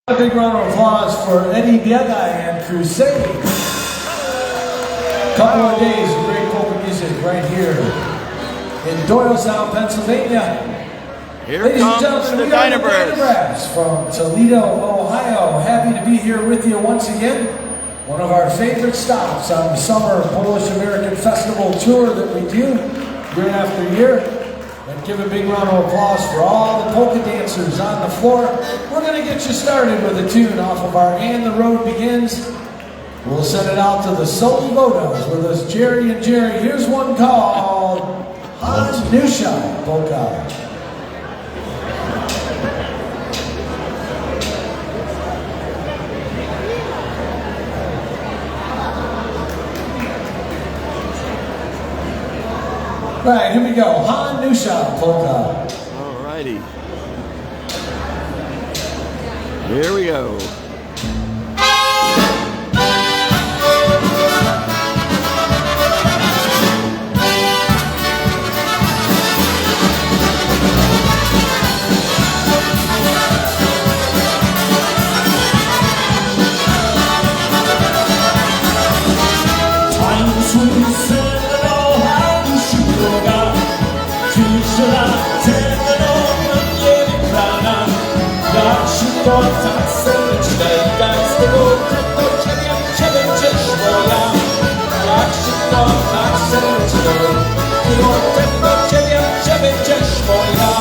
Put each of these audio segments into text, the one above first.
A big round of applause for Eddie Biega and Crusade. Couple of days of great folk music right here in Doylestown, Pennsylvania. Ladies and gentlemen, we are the DynaBrass from Toledo, Ohio. Happy to be here with you once again. One of our favorite stops on the summer Polish American Festival tour that we do year after year. And give a big round of applause for all the polka dancers on the floor. We're going to get you started with a tune off of our And the Road Begins. We'll send it out to the Sully Bodos with us, Jerry and Jerry. Here's one called Hanusha Polka. Right, here we go. Hanusha Polka. Alrighty. Here we go. Tak serdecznie, tak z tego do ciebie przyszło ja. Jak szybko, tak serdecznie, i od tego ciebie przyszło ja.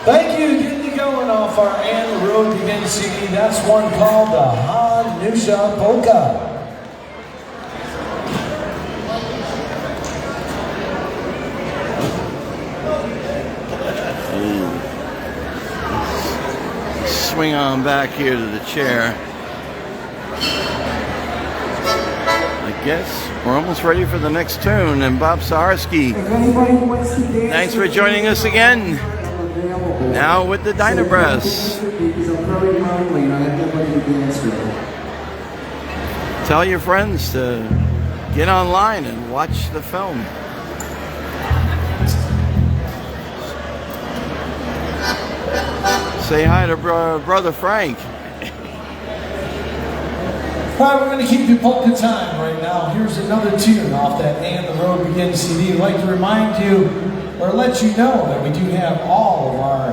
Thank you, getting you going off our And the Road Begins CD. That's one called the Hanusha Polka. Swing on back here to the chair. I guess we're almost ready for the next tune. And Bob Saharsky, thanks for joining us again. Now with the DynaBrass. Tell your friends to get online and watch the film. Say hi to Brother Frank. All right, we're going to keep you polka time right now. Here's another tune off that And the Road Begins CD. I'd like to remind you or let you know that we do have all of our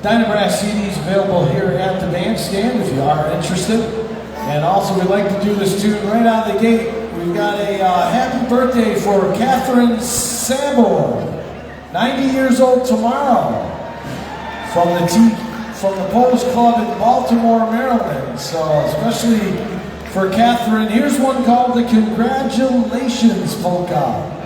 DynaBrass CDs available here at the bandstand if you are interested. And also we'd like to do this tune right out of the gate. We've got a happy birthday for Catherine Sabor, 90 years old tomorrow, from the Polish Club in Baltimore, Maryland. So especially for Catherine, here's one called the Congratulations Polka.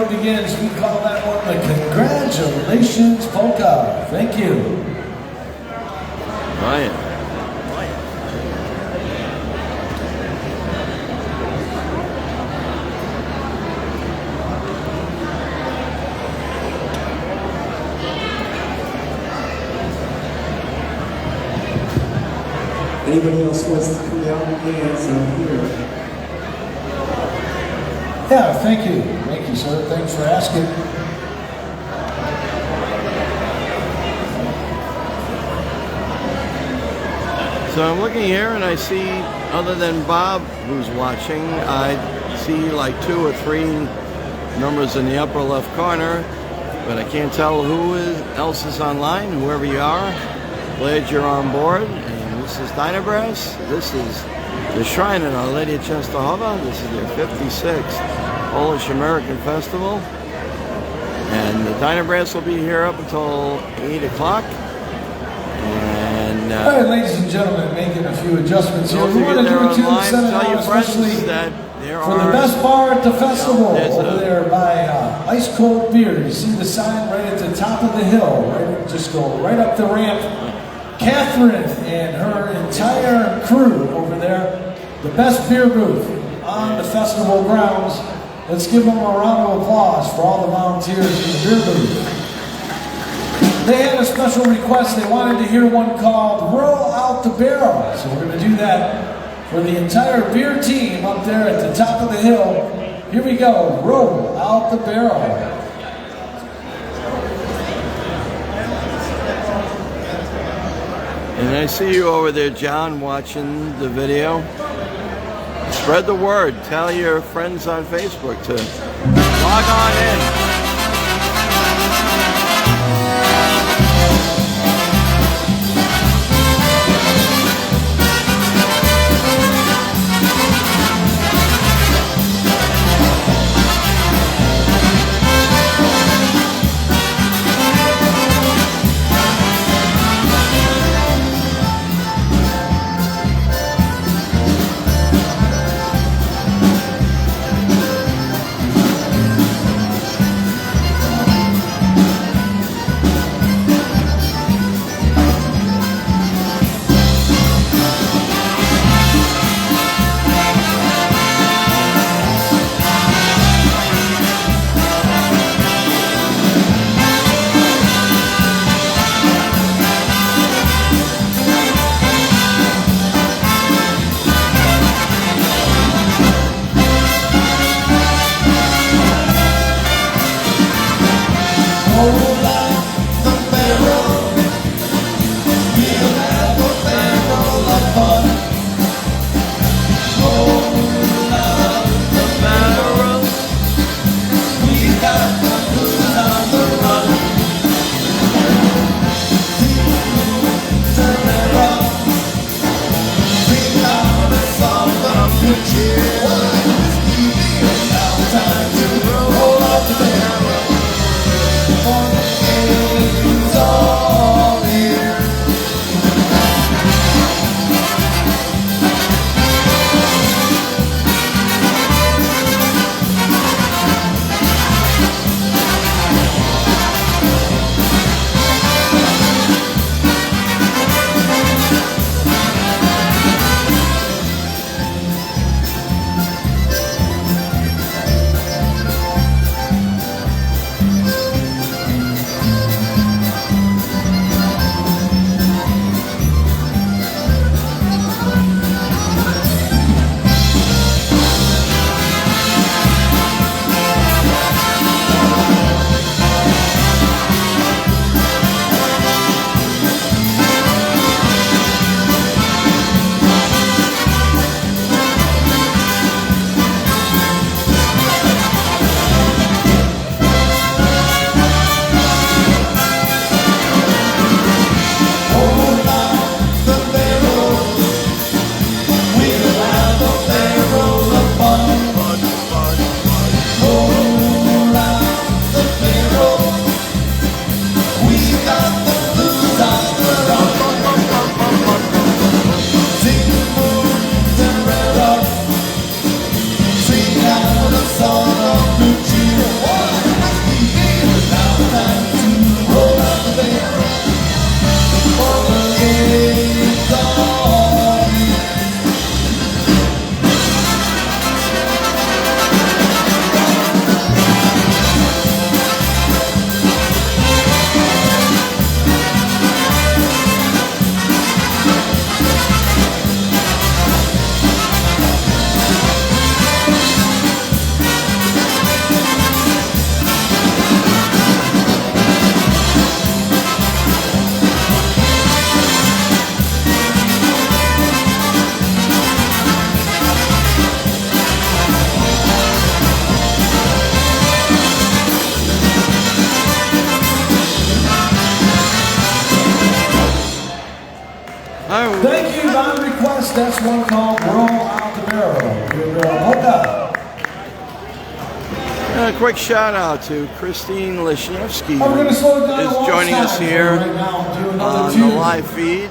Begins. We call that one the Congratulations Polka. Thank you. Oh, yeah. Anybody else wants to come out and dance out here? Yeah, thank you. Thank you, sir. Thanks for asking. So I'm looking here and I see, other than Bob who's watching, I see like 2 or 3 numbers in the upper left corner, but I can't tell who else is online. Whoever you are, glad you're on board. And this is DynaBrass. This is the Shrine of Our Lady of Czestochowa. This is their 56th Polish American Festival. And the DynaBrass will be here up until 8 o'clock. And all right, ladies and gentlemen, making a few adjustments here. those We of want you to that do are a tune online, send it tell out your friends especially that there for are the best bar at the festival there's over a- there by Ice Cold Beer. You see the sign right at the top of the hill. Right, just go right up the ramp. Catherine and her entire crew over there. The best beer booth on the festival grounds. Let's give them a round of applause for all the volunteers in the beer booth. They had a special request. They wanted to hear one called Roll Out the Barrel. So we're going to do that for the entire beer team up there at the top of the hill. Here we go. Roll Out the Barrel. And I see you over there, John, watching the video. Spread the word. Tell your friends on Facebook to log on in. good cheer. Now time to roll up the barrel. For the game's all here. Thank you, on request. That's one called Roll Out the Barrel. Polka. A quick shout out to Christine Lesniewski, We're going to slow it down who to is joining us here right now and do another on the tune. live feed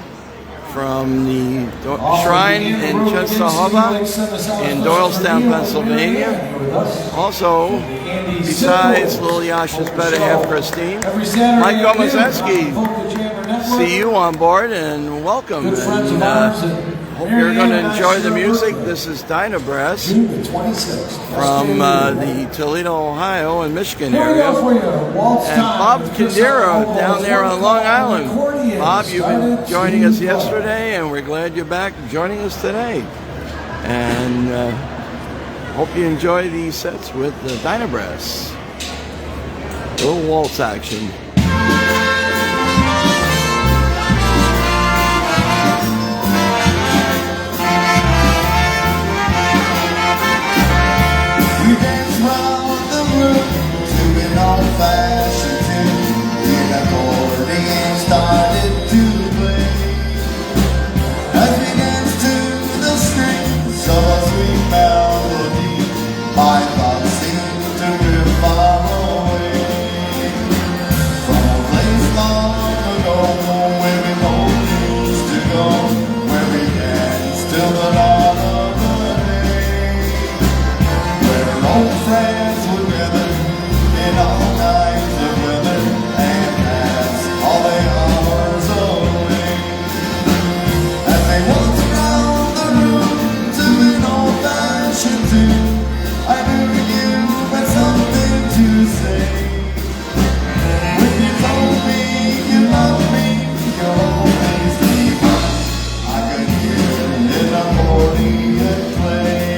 from the Also, shrine the in road Czestochowa against the Lakes in South Doylestown, Review. Pennsylvania. Here with us. Also, Andy besides Simple. Lil Yasha's better half, Christine, Every Saturday Mike at noon Gomazeski, on Polka Jammer Network. see you on board and welcome. Good friends And of ours. And hope you're going to Marianne, enjoy the not sure music. birthday. This is DynaBrass June the 26th. from the Toledo, Ohio, and Michigan Here we go area. for you. Waltz And time Bob with Chris Cadera Alvaro. down there on Long Island. Accordion Bob, you've been started joining to us play. yesterday, and we're glad you're back joining us today. And hope you enjoy these sets with the DynaBrass. Little waltz action. We dance round the room to an old-fashioned tune. The accordion started to play. As we danced to the strings of a sweet melody, my thoughts seemed to drift far away. From a place long ago where we both used to go, where we danced till the dawn of the day. Where old friends would gather in all kinds of weather and pass all the hours away. As they walked around the room to an old-fashioned tune, I knew you had something to say. When you told me you loved me, you'll always be mine. I could hear an accordion play.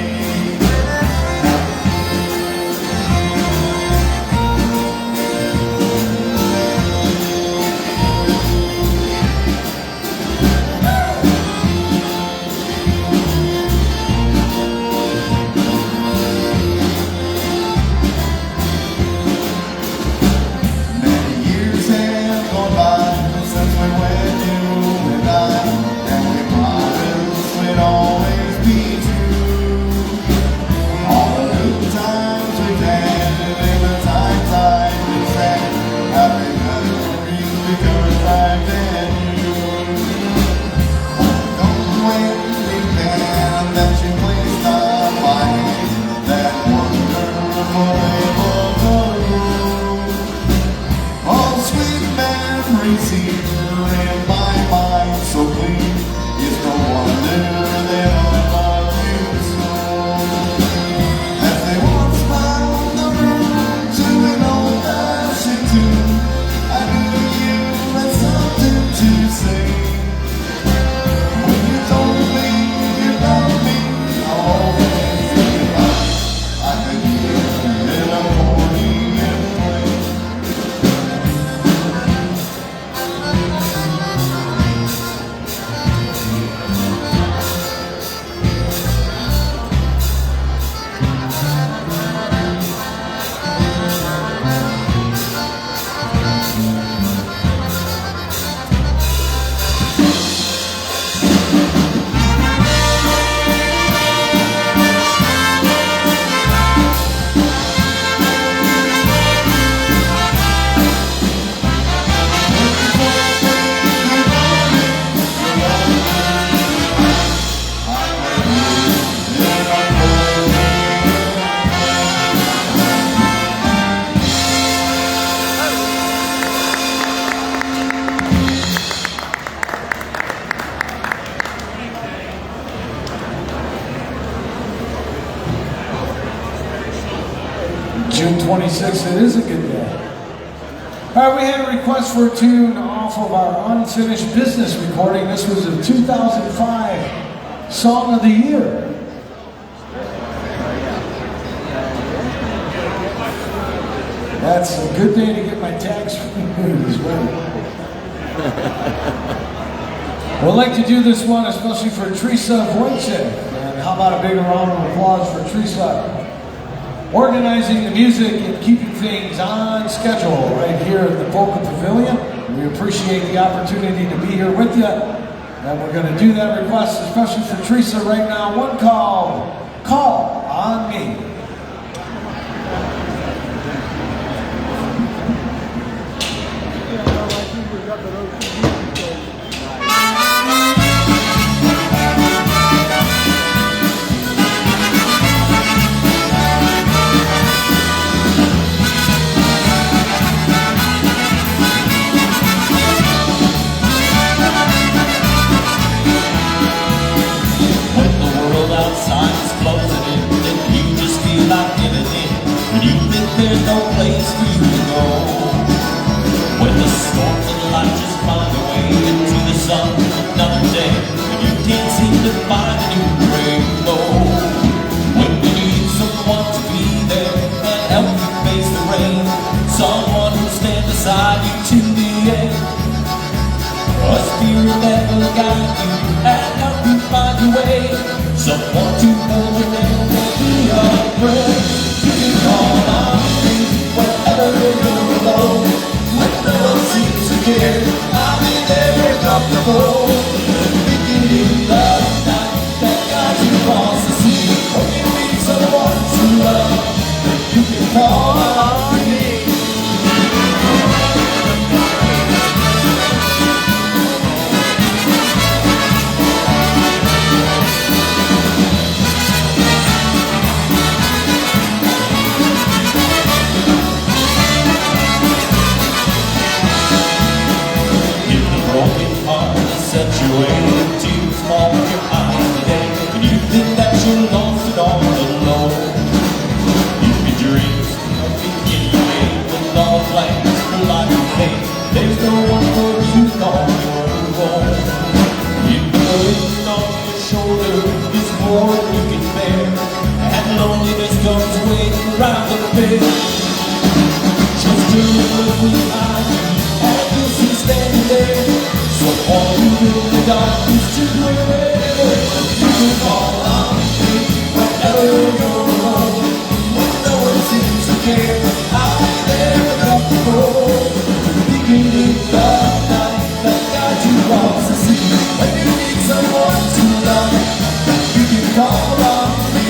June 26th, it is a good day. All right, we had a request for a tune off of our Unfinished Business recording. This was a 2005 Song of the Year. That's a good day to get my tax renewed as well. We'd like to do this one especially for Teresa Wojcik. And how about a big round of applause for Teresa? Organizing the music and keeping things on schedule right here at the Polka Pavilion. We appreciate the opportunity to be here with you. And we're going to do that request especially for Teresa right now. One called Call on Me. There's no place for you to go. When the storms and light just find a way into the sun another day, when you can't seem to find a new rainbow. When you need someone to be there and help you face the rain, someone who'll stand beside you to the end. A spirit that will guide you and help you find your way. Someone to hold your hand and be your friend. You can call on whenever you're alone, when no one seems to care, I'll be there comfortable. Thinking in the night that guides you across the sea. When you need someone to love, you can call on me. Set you way too small with your eyes today, and you think that you're lost and all alone. If your dreams are thinking you made with all plans for life and faith, there's no one for you on your own. If the burden on your shoulder is more than you can bear, and loneliness comes waiting round the bend, just look behind you and you'll see standing there. So all you in the darkness to where you can call on me whenever you're alone. When no one seems to care, I'll be there comfortable. Thinking in the night that guides you across the sea. When you need someone to love, you can call on me.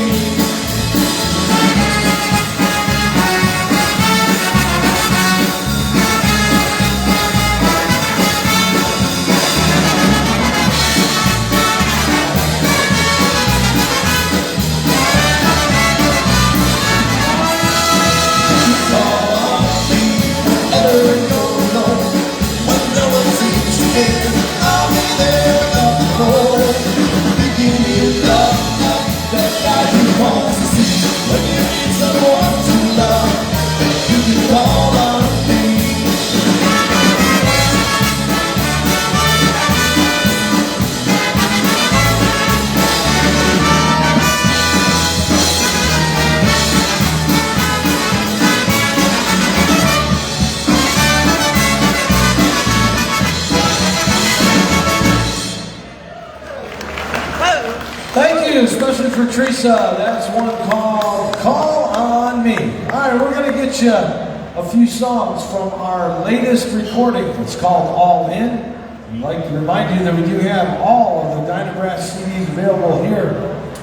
Especially for Teresa, that's one called Call on Me. All right, we're going to get you a few songs from our latest recording. It's called All In. I'd like to remind you that we do have all of the DynaBrass CDs available here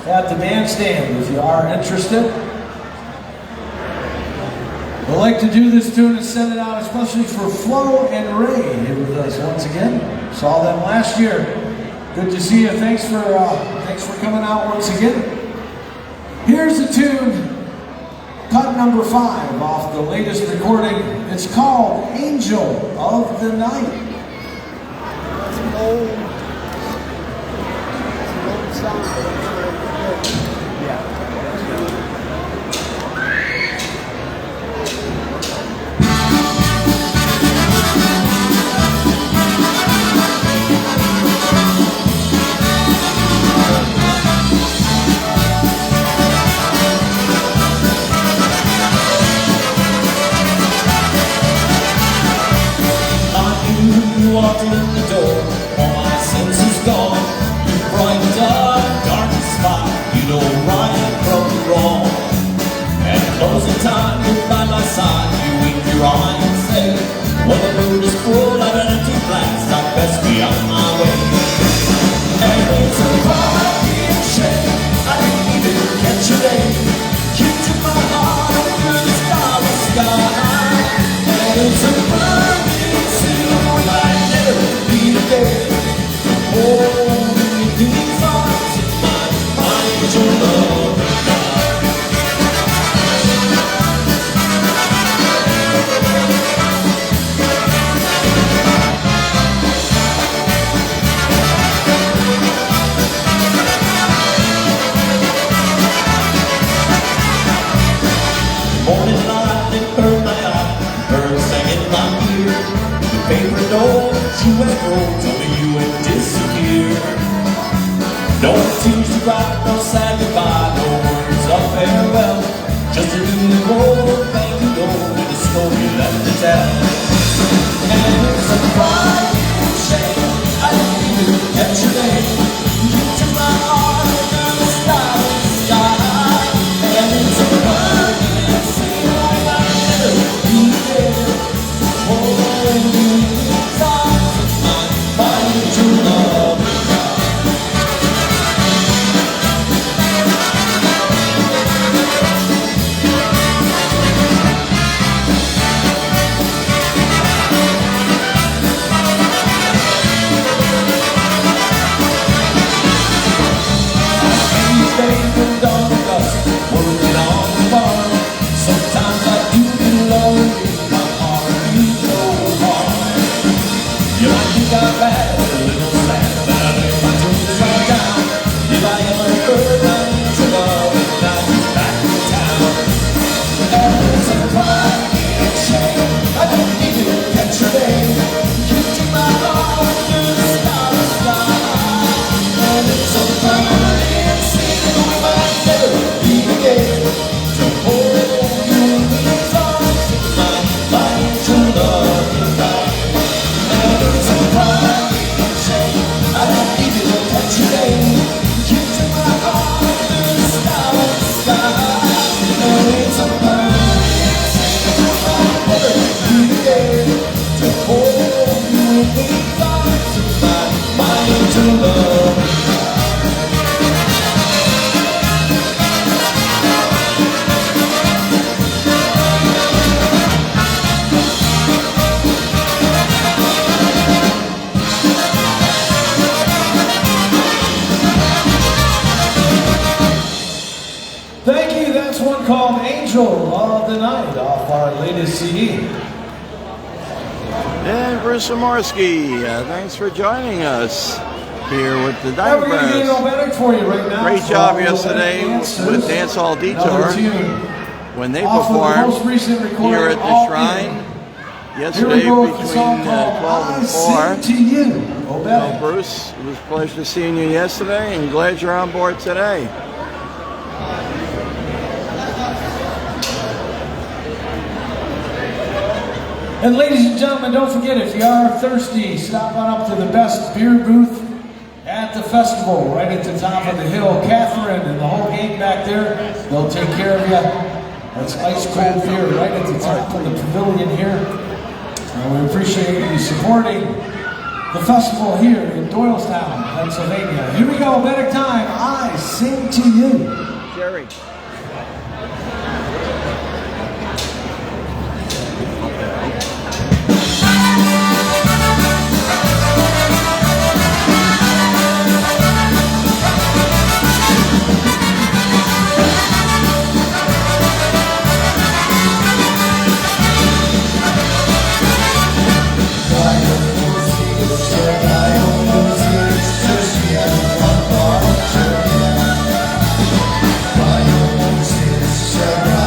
at the bandstand if you are interested. We'd like to do this tune and send it out especially for Flo and Ray here with us once again. Saw them last year. Good to see you. Thanks for coming out once again. Here's the tune, cut number 5 off the latest recording. It's called Angel of the Night. It's an old song. Yeah. time you're by my side, you wink your eye and say, well, the moon is full of empty blanks, I best be on my way. And it's a crying shame I didn't even catch your name. You took my heart over the starry sky. And it's a burning sin we might never meet again. Oh, these arms in my mind, your love. Morning light, it burned my eye, birds sang in my ear. The paper notes you and wrote told me you had disappeared. No tears to cry, no sad goodbye, no words of farewell. Just a little old thank you note and a story left to tell. And it's a crying shame I didn't even catch your name. You took my heart under the starry sky. And it's a burning sin I never be there. Oh, these arms of mine, find your love. Sometimes I do get lonely, my heart beats so hard. You might think I'm bad, a little sad, but I lay my tools right down. If I ever heard I need your love, and I get back to town. And it's a crying shame I didn't even catch your name. You took my heart under the starry sky. And it's a burning sin we might never meet again. To hold you in these arms of mine, find your love and die. And it's a crying shame I didn't even catch your name. You took my heart under the starry sky. And it's a burning sin we might never meet again. To hold you in these arms of mine, find your love and die. Thank you. That's one called Angel of the Night off our latest CD. And Bruce Zamorsky, thanks for joining us here with the Now we're going to get DynaBrass. Obetic for you right now. Great for job all yesterday Obetic with Dance Hall dancers. Detour Another tune when they off of the most performed recent recording, here at All the Shrine In. Here yesterday we go with the between song 12 called and I 4. Sing to You, Well, Obetic. Bruce, it was a pleasure seeing you yesterday and glad you're on board today. And ladies and gentlemen, don't forget, if you are thirsty, stop on up to the best beer booth at the festival, right at the top of the hill. Catherine and the whole gang back there, they'll take care of you. That's ice cold beer right at the top of the pavilion here. And we appreciate you supporting the festival here in Doylestown, Pennsylvania. Here we go, better time. I sing to you. Jerry. Bye.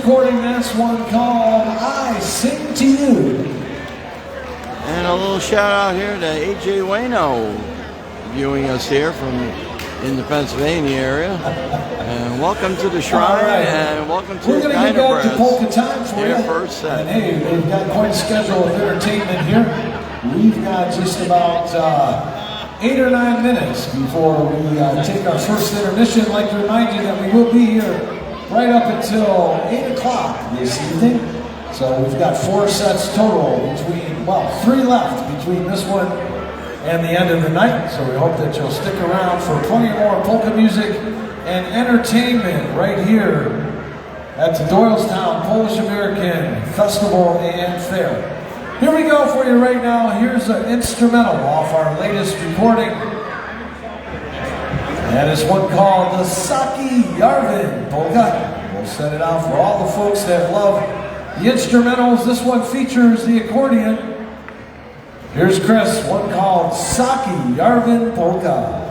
recording. That's one called I Sing to You. And a little shout out here to AJ Wayno, viewing us here from in the Pennsylvania area. And welcome to the shrine, and welcome to We're going to get back to polka time for you. First set. And hey, they've got quite a schedule of entertainment here. We've got just about 8 or 9 minutes before we take our first intermission. I'd like to remind you that we will be here right up until 8 o'clock this evening. So we've got 4 sets total between, well, 3 left between this one and the end of the night. So we hope that you'll stick around for plenty more polka music and entertainment right here at the Doylestown Polish American Festival and Fair. Here we go for you right now. Here's an instrumental off our latest recording. And it's one called the Saki Yarvin Polka. We'll set it out for all the folks that love the instrumentals. This one features the accordion. Here's Chris, one called Saki Yarvin Polka.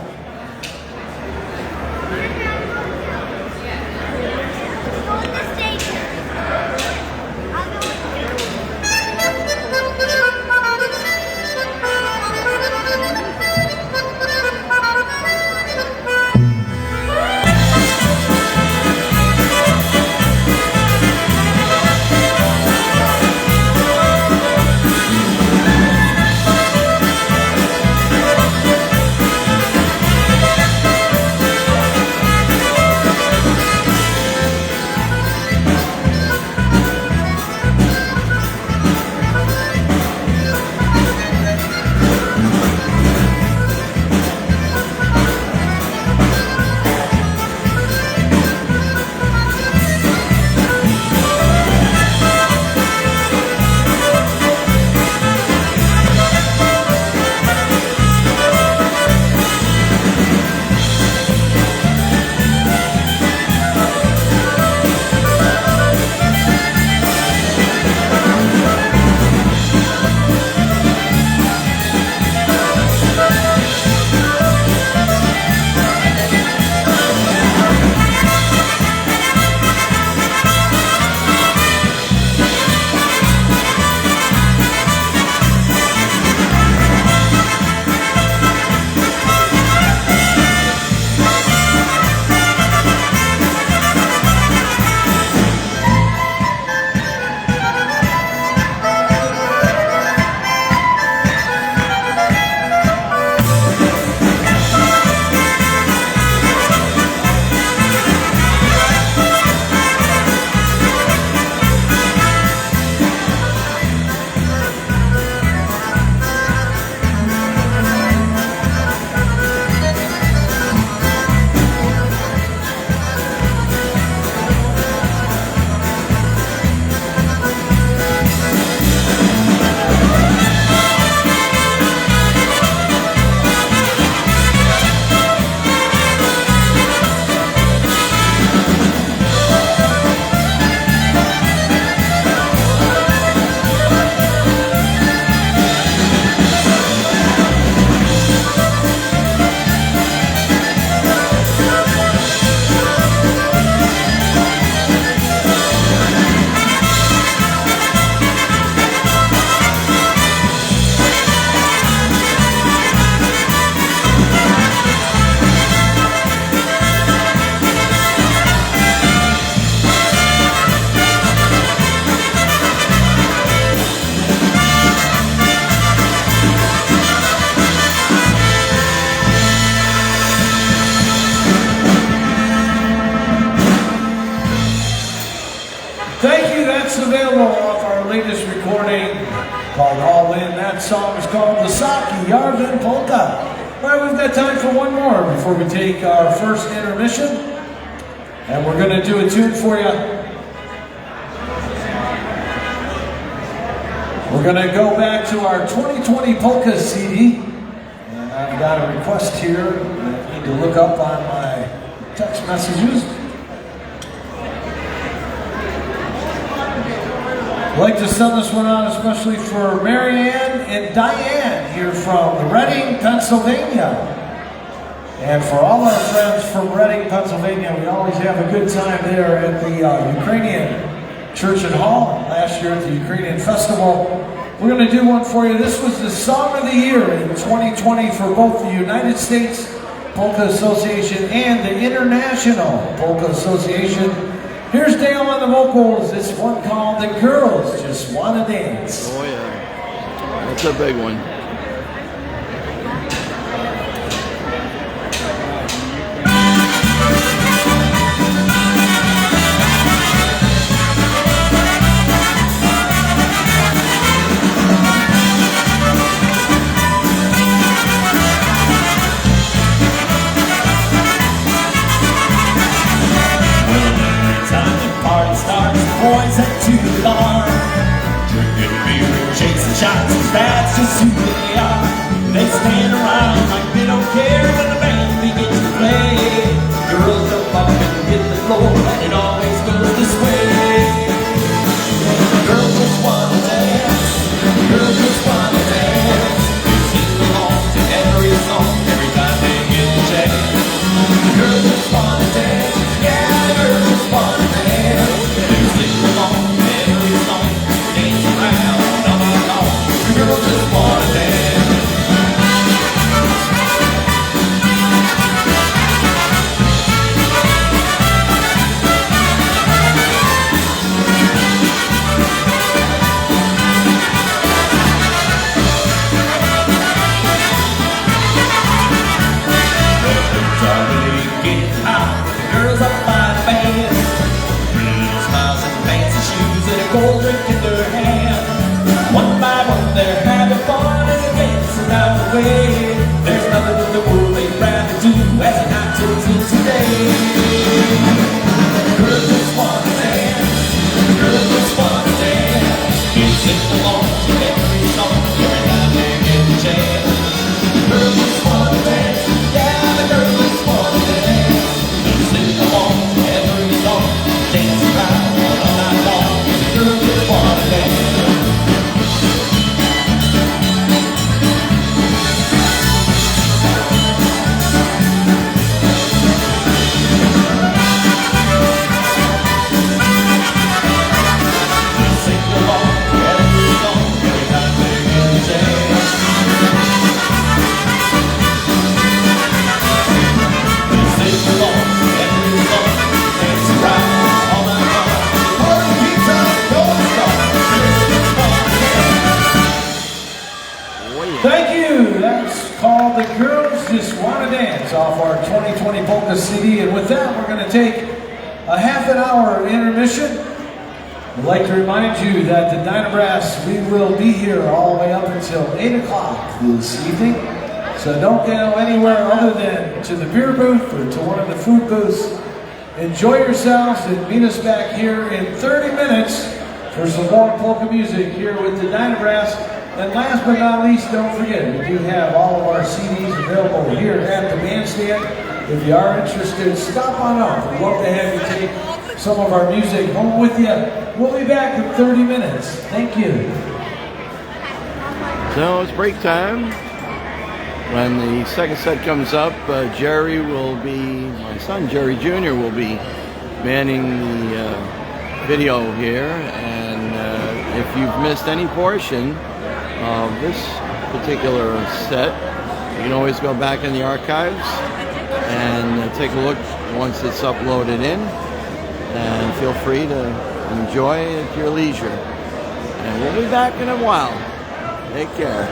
Available off our latest recording called All In. That song is called the Saki Yarvin Polka. All right, we've got time for one more before we take our first intermission. And we're going to do a tune for you. We're going to go back to our 2020 Polka CD. And I've got a request here that I need to look up on my text messages. I'd like to send this one out especially for Marianne and Diane here from Reading, Pennsylvania. And for all our friends from Reading, Pennsylvania, we always have a good time there at the Ukrainian Church and Hall, and last year at the Ukrainian Festival. We're going to do one for you. This was the Song of the Year in 2020 for both the United States Polka Association and the International Polka Association. Here's Dale on the vocals. This one called The Girls Just Wanna Dance. Oh yeah, that's a big one. Boys head to the bar, drinking beer and chasing shots, that's just who they are. They stand around like they don't care when the band begins to play. Girls jump up and hit the floor, and it always goes this way. Girls just wanna dance, girls just wanna dance. They sing along to every song, every time they get the chance. Girls just wanna dance, yeah, girls just wanna dance. Girls just wanna dance. The already getting hot. The girls are fine bands. Little smiles and fancy shoes and a gold drink in their hand. One by one they're having fun as they dance around the way. There's nothing in the world they'd rather do as the night turns into day. Girls just wanna dance, girls just wanna dance. You sing along to every song, every time they get the chance. Girls just wanna dance, yeah, the girls just wanna dance. You sing along to every song, dance around all night long. Girls just wanna dance. Thank you. That's called The Girls Just Wanna Dance off our 2020 Polka CD. And with that, we're going to take a half an hour intermission. I'd like to remind you that the DynaBrass, we will be here all the way up until 8 o'clock this evening. So don't go anywhere other than to the beer booth or to one of the food booths. Enjoy yourselves and meet us back here in 30 minutes for some more polka music here with the DynaBrass. And last but not least, don't forget, we do have all of our CDs available here at the bandstand. If you are interested, stop on up. We'd love to have you take some of our music home with you. We'll be back in 30 minutes. Thank you. So it's break time. When the second set comes up, Jerry will be, my son Jerry Jr. will be manning the video here. And if you've missed any portion of this particular set, you can always go back in the archives and take a look once it's uploaded in, and feel free to enjoy at your leisure. And we'll be back in a while. Take care.